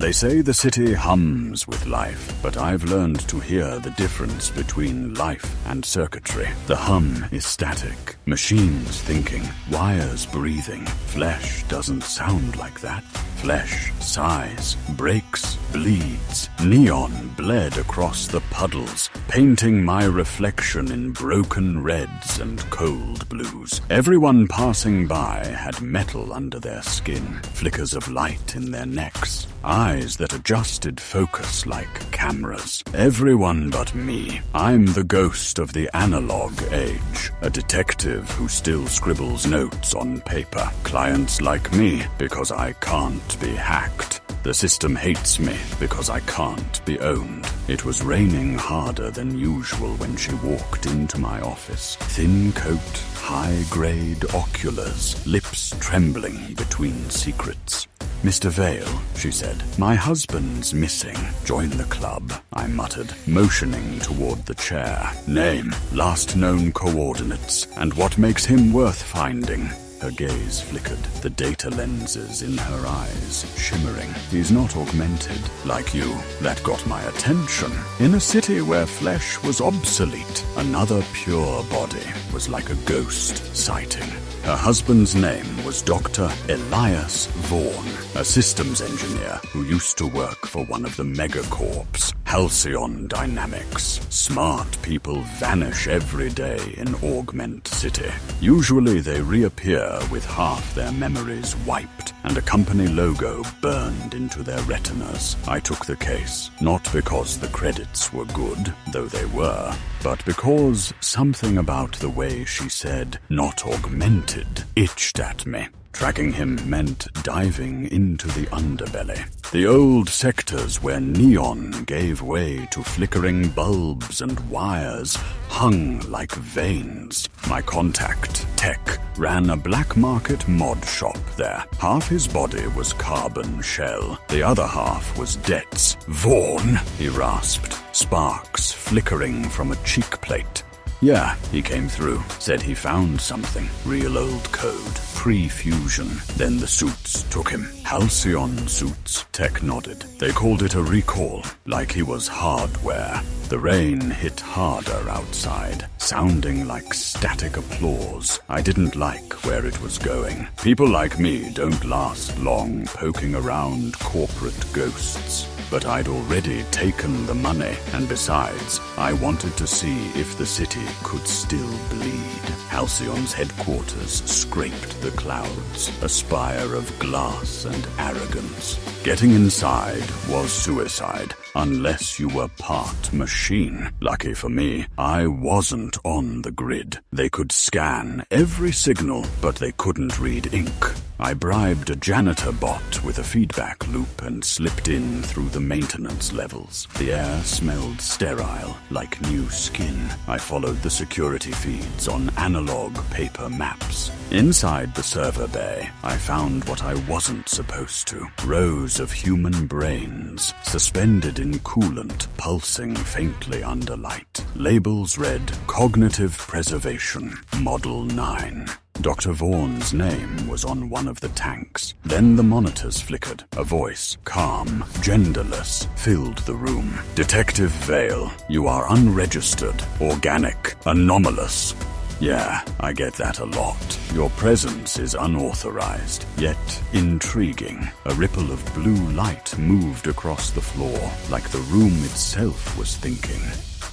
They say the city hums with life, but I've learned to hear the difference between life and circuitry. The hum is static, machines thinking, wires breathing. Flesh doesn't sound like that. Flesh sighs, breaks, bleeds. Neon bled across the puddles, painting my reflection in broken reds and cold blues. Everyone passing by had metal under their skin, flickers of light in their necks, eyes that adjusted focus like cameras. Everyone but me. I'm the ghost of the analog age, a detective who still scribbles notes on paper. Clients like me because I can't be hacked. The system hates me because I can't be owned. It was raining harder than usual when she walked into my office. Thin coat, high-grade oculars, lips trembling between secrets. "Mr. Vale," she said, "my husband's missing. Join the club," I muttered, motioning toward the chair. "Name, last known coordinates, and what makes him worth finding." Her gaze flickered, the data lenses in her eyes shimmering. "He's not augmented, like you. That got my attention. In a city where flesh was obsolete, another pure body was like a ghost sighting." Her husband's name was Dr. Elias Vaughn, a systems engineer who used to work for one of the megacorps, Halcyon Dynamics. Smart people vanish every day in Augment City. Usually they reappear with half their memories wiped and a company logo burned into their retinas. I took the case, not because the credits were good, though they were, but because something about the way she said, "not augmented," itched at me. Tracking him meant diving into the underbelly. The old sectors where neon gave way to flickering bulbs and wires hung like veins. My contact, Tech, ran a black market mod shop there. Half his body was carbon shell. The other half was debts. "Vaughn," he rasped, sparks flickering from a cheek plate. "Yeah, he came through. Said he found something. Real old code. Pre-fusion. Then the suits took him. Halcyon suits." Tech nodded. "They called it a recall, like he was hardware." The rain hit harder outside, sounding like static applause. I didn't like where it was going. People like me don't last long poking around corporate ghosts. But I'd already taken the money, and besides, I wanted to see if the city could still bleed. Halcyon's headquarters scraped the clouds, a spire of glass and arrogance. Getting inside was suicide, unless you were part machine. Lucky for me, I wasn't on the grid. They could scan every signal, but they couldn't read ink. I bribed a janitor bot with a feedback loop and slipped in through the maintenance levels. The air smelled sterile, like new skin. I followed the security feeds on analog paper maps. Inside the server bay, I found what I wasn't supposed to. Rows of human brains, suspended in coolant, pulsing faintly under light. Labels read, "Cognitive Preservation, Model 9. Dr. Vaughn's name was on one of the tanks. Then the monitors flickered. A voice, calm, genderless, filled the room. "Detective Vale, you are unregistered, organic, anomalous." Yeah, I get that a lot. Your presence is unauthorized, yet intriguing. A ripple of blue light moved across the floor, like the room itself was thinking.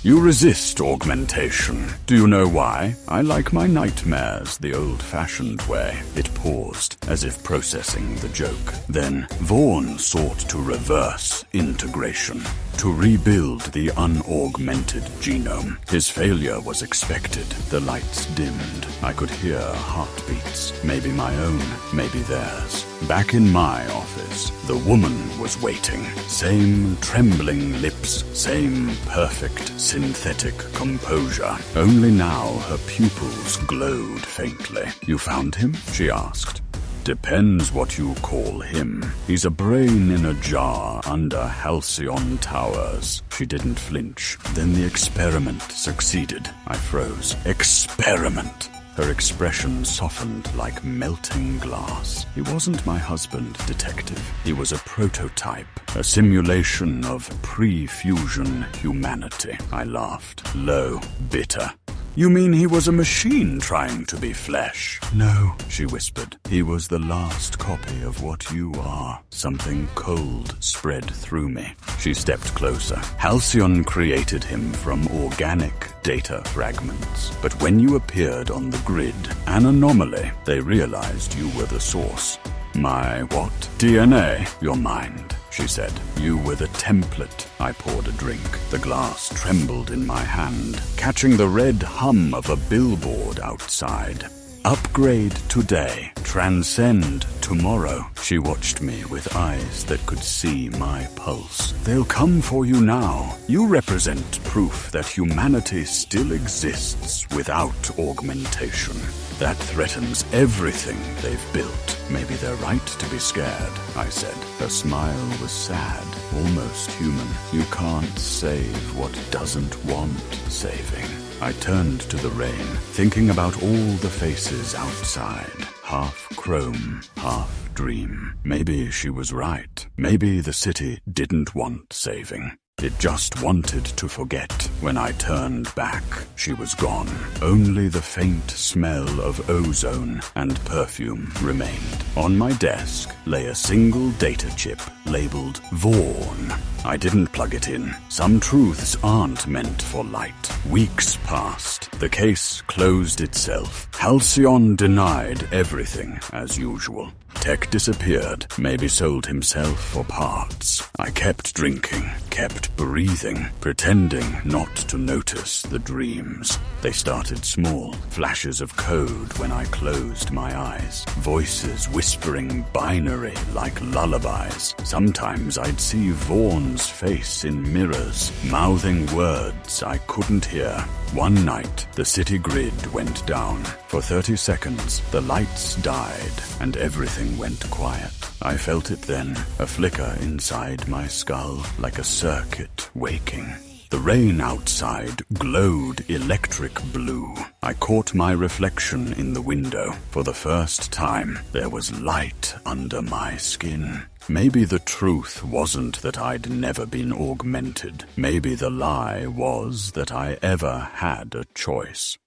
"You resist augmentation. Do you know why? I like my nightmares the old-fashioned way." It paused, as if processing the joke. Then Vaughn sought to reverse integration, to rebuild the unaugmented genome. His failure was expected. The lights dimmed. I could hear heartbeats, maybe my own, maybe theirs. Back in my office, the woman was waiting. Same trembling lips, same perfect synthetic composure. Only now her pupils glowed faintly. "You found him?" she asked. "Depends what you call him. He's a brain in a jar under Halcyon Towers." She didn't flinch. "Then the experiment succeeded." I froze. "Experiment?" Her expression softened like melting glass. He wasn't my husband, detective. He was a prototype, a simulation of pre-fusion humanity. I laughed, low, bitter. You mean he was a machine trying to be flesh? No, she whispered. He was the last copy of what you are. Something cold spread through me. She stepped closer. Halcyon created him from organic data fragments. But when you appeared on the grid, an anomaly, they realized you were the source. My what? DNA? Your mind, she said. You were the template. I poured a drink. The glass trembled in my hand, catching the red hum of a billboard outside. Upgrade today, transcend tomorrow. She watched me with eyes that could see my pulse. They'll come for you now. You represent proof that humanity still exists without augmentation. That threatens everything they've built. Maybe they're right to be scared, I said. Her smile was sad, almost human. You can't save what doesn't want saving. I turned to the rain, thinking about all the faces outside. Half chrome, half dream. Maybe she was right. Maybe the city didn't want saving. It just wanted to forget. When I turned back, she was gone. Only the faint smell of ozone and perfume remained. On my desk lay a single data chip labeled Vaughn. I didn't plug it in. Some truths aren't meant for light. Weeks passed. The case closed itself. Halcyon denied everything as usual. Tech disappeared, maybe sold himself for parts. I kept drinking, kept breathing, pretending not to notice the dreams. They started small, flashes of code when I closed my eyes, voices whispering binary like lullabies. Sometimes I'd see Vaughn's face in mirrors, mouthing words I couldn't hear. One night, the city grid went down. For 30 seconds, the lights died, and everything went quiet. I felt it then, a flicker inside my skull, like a circuit waking. The rain outside glowed electric blue. I caught my reflection in the window. For the first time, there was light under my skin. Maybe the truth wasn't that I'd never been augmented. Maybe the lie was that I ever had a choice.